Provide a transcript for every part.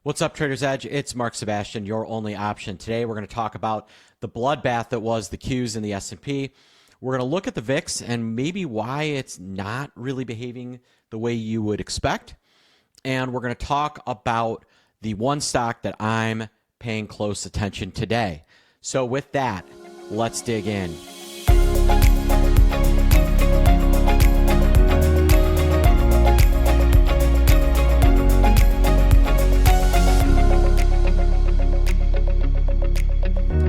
What's up, Trader's Edge? It's Mark Sebastian, your only option. Today, we're going to talk about the bloodbath that was the Qs in the S&P. We're going to look at the VIX and maybe why it's not really behaving the way you would expect. And we're going to talk about the one stock that I'm paying close attention today. So with that, let's dig in.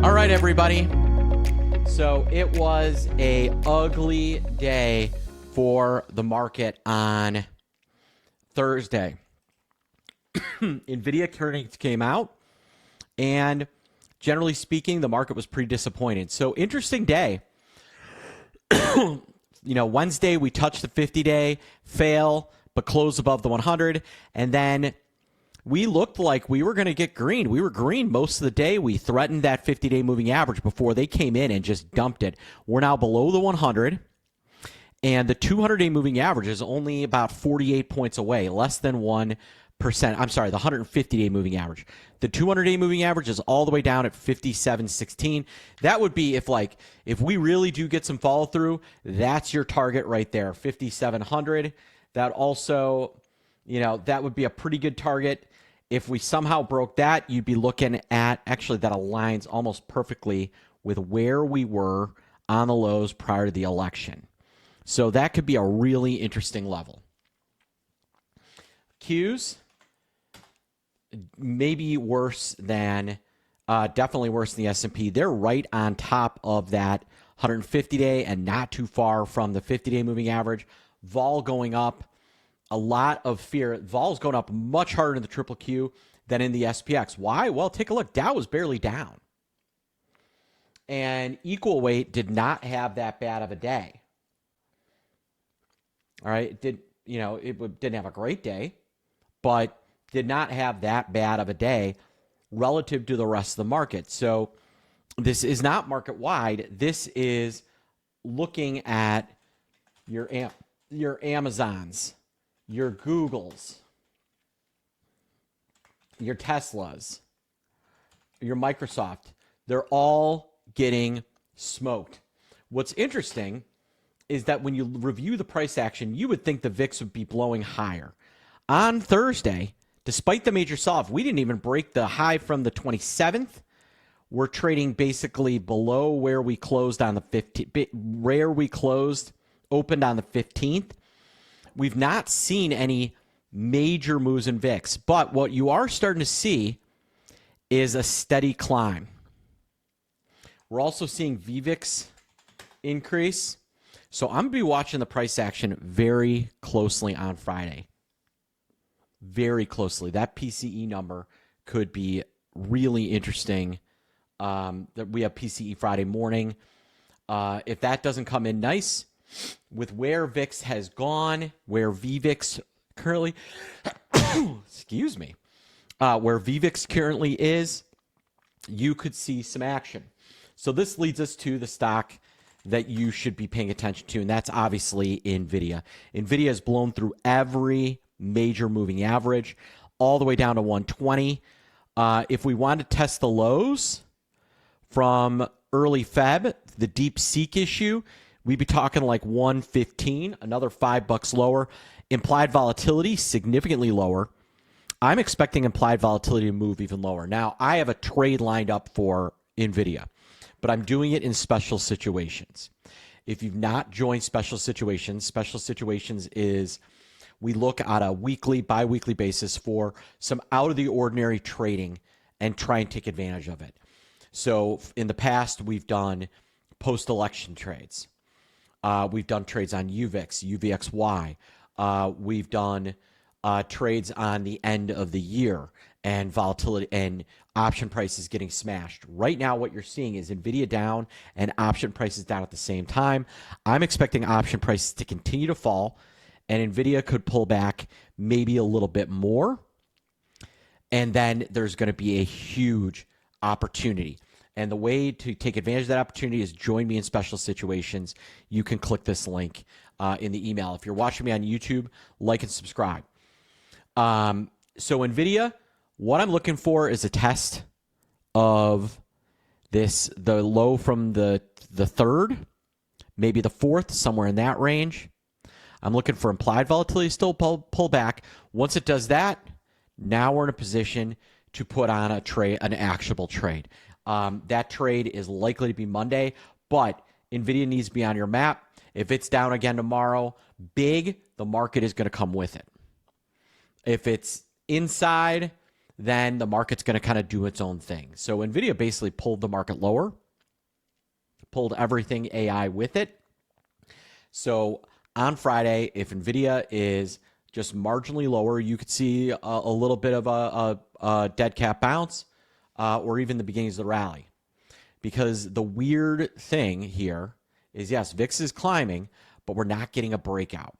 All right, everybody. So it was a ugly day for the market on Thursday. NVIDIA earnings came out, and generally speaking, the market was pretty disappointed. So interesting day. Wednesday we touched the 50-day, fail, but close above the 100, and then we looked like we were going to get green. We were green most of the day. We threatened that 50-day moving average before they came in and just dumped it. We're now below the 100, and the 200-day moving average is only about 48 points away, less than 1%. I'm sorry, the 150-day moving average. The 200-day moving average is all the way down at 57.16. That would be if we really do get some follow through, that's your target right there, 5,700. That also, that would be a pretty good target. If we somehow broke that, you'd be looking at, actually that aligns almost perfectly with where we were on the lows prior to the election. So that could be a really interesting level. Qs, maybe worse than, definitely worse than the S&P. They're right on top of that 150-day and not too far from the 50-day moving average. Vol going up. A lot of fear. Vol's going up much harder in the triple Q than in the SPX. Why? Well, take a look. Dow was barely down. And equal weight did not have that bad of a day. All right. It didn't have a great day, but did not have that bad of a day relative to the rest of the market. So this is not market wide. This is looking at your Amazons, your Googles, your Teslas, your Microsoft. They're all getting smoked. What's interesting is that when you review the price action, you would think the VIX would be blowing higher. On Thursday, despite the major sell-off, we didn't even break the high from the 27th. We're trading basically below where we closed on the 15th, where we opened on the 15th. We've not seen any major moves in VIX, but what you are starting to see is a steady climb. We're also seeing VVIX increase. So I'm going to be watching the price action very closely on Friday. Very closely. That PCE number could be really interesting. That we have PCE Friday morning. If that doesn't come in nice, with where VIX has gone, where VVIX currently, excuse me, where VVIX currently is, you could see some action. So this leads us to the stock that you should be paying attention to, and that's obviously NVIDIA. NVIDIA has blown through every major moving average, all the way down to 120. If we want to test the lows from early Feb, the deep seek issue, we'd be talking like 115, another $5 lower. Implied volatility, significantly lower. I'm expecting implied volatility to move even lower. Now, I have a trade lined up for NVIDIA, but I'm doing it in special situations. If you've not joined special situations is we look at a weekly, bi-weekly basis for some out-of-the-ordinary trading and try and take advantage of it. So in the past, we've done post-election trades. We've done trades on UVIX, UVXY. We've done trades on the end of the year and volatility and option prices getting smashed. Right now, what you're seeing is NVIDIA down and option prices down at the same time. I'm expecting option prices to continue to fall, and NVIDIA could pull back maybe a little bit more. And then there's going to be a huge opportunity. And the way to take advantage of that opportunity is join me in special situations. You can click this link in the email. If you're watching me on YouTube, like and subscribe. So NVIDIA, What I'm looking for is a test of the low from the third, maybe the fourth, somewhere in that range. I'm looking for implied volatility still pull back. Once it does that, now we're in a position to put on a trade, an actionable trade. That trade is likely to be Monday, but NVIDIA needs to be on your map. If it's down again tomorrow, the market is going to come with it. If it's inside, then the market's going to kind of do its own thing. So NVIDIA basically pulled the market lower, pulled everything AI with it. So on Friday, if NVIDIA is just marginally lower, you could see a little bit of a dead cat bounce or even the beginnings of the rally. Because the weird thing here is, yes, VIX is climbing, but we're not getting a breakout.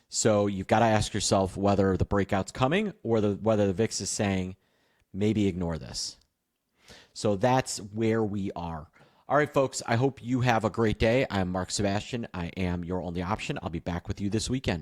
So you've got to ask yourself whether the breakout's coming or whether the VIX is saying, maybe ignore this. So that's where we are. All right, folks, I hope you have a great day. I'm Mark Sebastian. I am your only option. I'll be back with you this weekend.